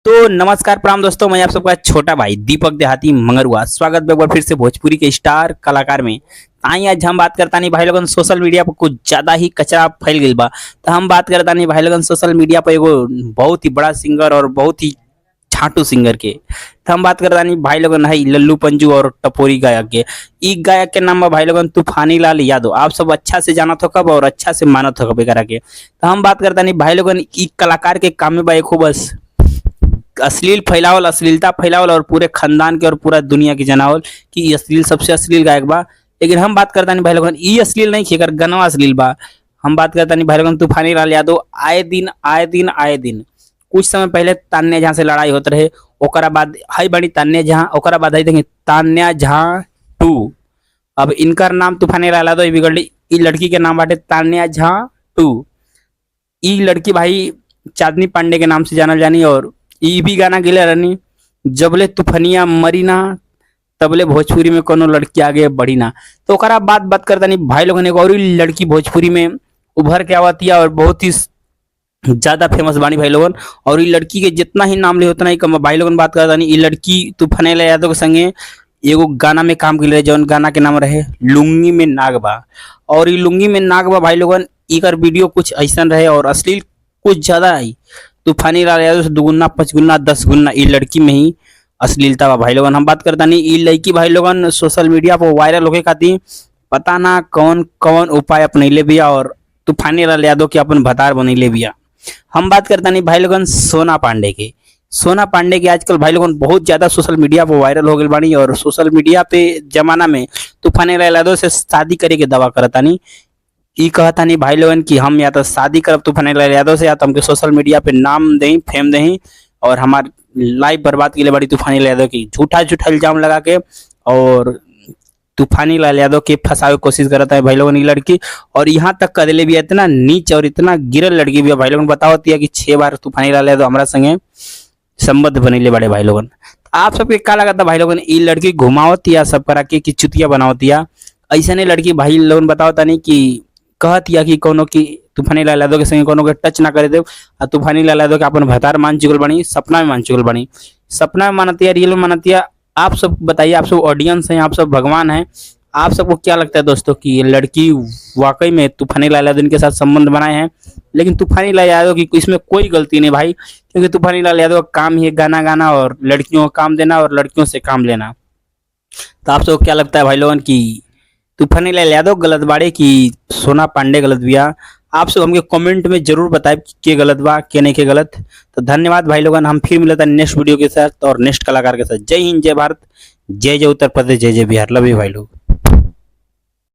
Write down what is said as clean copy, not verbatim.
तो नमस्कार प्रणाम दोस्तों, मैं आप सबका छोटा भाई दीपक देहाती मंगरुआ स्वागत है एक बार फिर से भोजपुरी के स्टार कलाकार में। ताई आज हम बात करता नहीं भाई लोगन सोशल मीडिया पर कुछ ज्यादा ही कचरा फैल गई बा। तो हम बात करता नहीं भाई लोगन सोशल मीडिया पर एगो बहुत ही बड़ा सिंगर और बहुत ही छाटू सिंगर के। तो हम बात करता नहीं भाई लोगन है लल्लू पंजू और टपोरी गायक के। ई गायक के नाम है भाई लोगन तूफानी लाल यादव। आप सब अच्छा से जानत हो कब और अच्छा से मानत हो कब एकरा के। तो हम बात करता नहीं भाई लोगन ई कलाकार के काम में बा एको बस अश्लील फैलावल, अश्लीलता फैलावल और पूरे खानदान के और पूरा दुनिया के जनावल कि ई अश्लील सबसे अश्लील गायक बा। लेकिन हम बात करता नहीं भाई लोगन ई अश्लील नहीं खेकर गनवा अश्लील बा। हम बात करता नहीं भाई लोगन तूफानी लाल यादव आए दिन कुछ समय पहले तान्या जहां से लड़ाई होते रहे। ओकरा बाद हई बड़ी तान्या जहां, ओकरा बाद हई देखें तान्या जहां 2। अब इनकर नाम तूफानी लाल यादव बिगड़ी। ई लड़की के नाम बाटे तान्या जहां 2। ई लड़की भाई चांदनी पांडे के नाम से जानल जानी और ई भी गाना गिले रहनी जबले तूफनिया मरी ना तबले भोजपुरी में कोनो लड़की आगे बढ़ी ना। तो ओकरा बात करता नहीं भाई लोगन एगो और लड़की भोजपुरी में उभर के आवती है और बहुत ही ज्यादा फेमस बानी भाई लोगन। और ई लड़की के जितना ही नाम ले उतना ही कम भाई लोगन। बात करता नहीं ई लड़की तूफानी लाल यादव के संगे एगो गाना में काम कर जौन गाना के नाम रहे लुंगी में नागबा। और ई लुंगी में नागबा भाई लोगन इकर वीडियो कुछ ऐसा रहे और अश्लील कुछ ज्यादा आई। तूफानी लाल यादव से दुगुना 5 गुना 10 गुना ई लड़की में ही अश्लीलता बा भाई लोगन। हम बात करता नहीं ई लड़की भाई लोगन सोशल मीडिया पर वायरल होके खातिर पता ना कौन कौन उपाय अपनैले बिया और तूफानी लाल यादव के अपन भतार बनैले बिया। हम बात करता नहीं भाई लोगन सोना पांडे के। सोना पांडे के आजकल भाई लोगन बहुत ज्यादा सोशल मीडिया पर वायरल हो गई बानी और सोशल मीडिया पे जमाना में तूफानी लाल यादव से शादी करे के दावा करता नहीं। ई कहता नहीं भाई लोगन कि हम या तो शादी करब तूफानी लाल यादव से या तो हमके सोशल मीडिया पे नाम दें, फेम दें और हमार लाइफ बर्बाद के लिए बड़ी तूफानी लाल यादव की झूठा इल्जाम लगा के और तूफानी लाल यादव के फंसावे की कोशिश करता है भाई लोगन ई लड़की। और यहाँ तक कर दिले भी इतना नीच और इतना गिरल लड़की भी है भाई लोगन। बतावती है कि 6 बार तूफानी लाल यादव हमारा संगे संबंध बनेले बड़े भाई लोगन। आप सबके क्या लगा था भाई लोगन ई लड़की घुमावती या सब करा के कि चुतिया बनावती है ऐसा नहीं लड़की भाई लोगन। बतावता नहीं कि कहती है कि कोनो की तूफानी लाल यादव के संगे कोनो के टच ना करे दे। और तूफानी लाल यादव के अपन भतार मान चुकल बनी, सपना में मान चुकल बनी, सपना में मानती है, रियल में मानती है। आप सब बताइए, आप सब ऑडियंस हैं, आप सब भगवान हैं, आप सबको क्या लगता है दोस्तों कि ये लड़की वाकई में तूफानी लाल यादव के साथ संबंध बनाए हैं? लेकिन तूफानी लाल यादव की इसमें कोई गलती नहीं भाई, क्योंकि तूफानी लाल यादव का काम ही है गाना गाना और लड़कियों को काम देना और लड़कियों से काम लेना। तो आप सबको क्या लगता है भाई लोगन की तूफानी लाल यादव गलत बाड़े कि सोना पांडे गलत बिया? आप सब हमके कमेंट में जरूर बताए के गलत बा के नहीं के गलत। तो धन्यवाद भाई लोगन। हम फिर मिलता नेक्स्ट वीडियो के साथ और नेक्स्ट कलाकार के साथ। जय हिंद, जय भारत, जय जय उत्तर प्रदेश, जय जय बिहार। लव यू भाई लोग।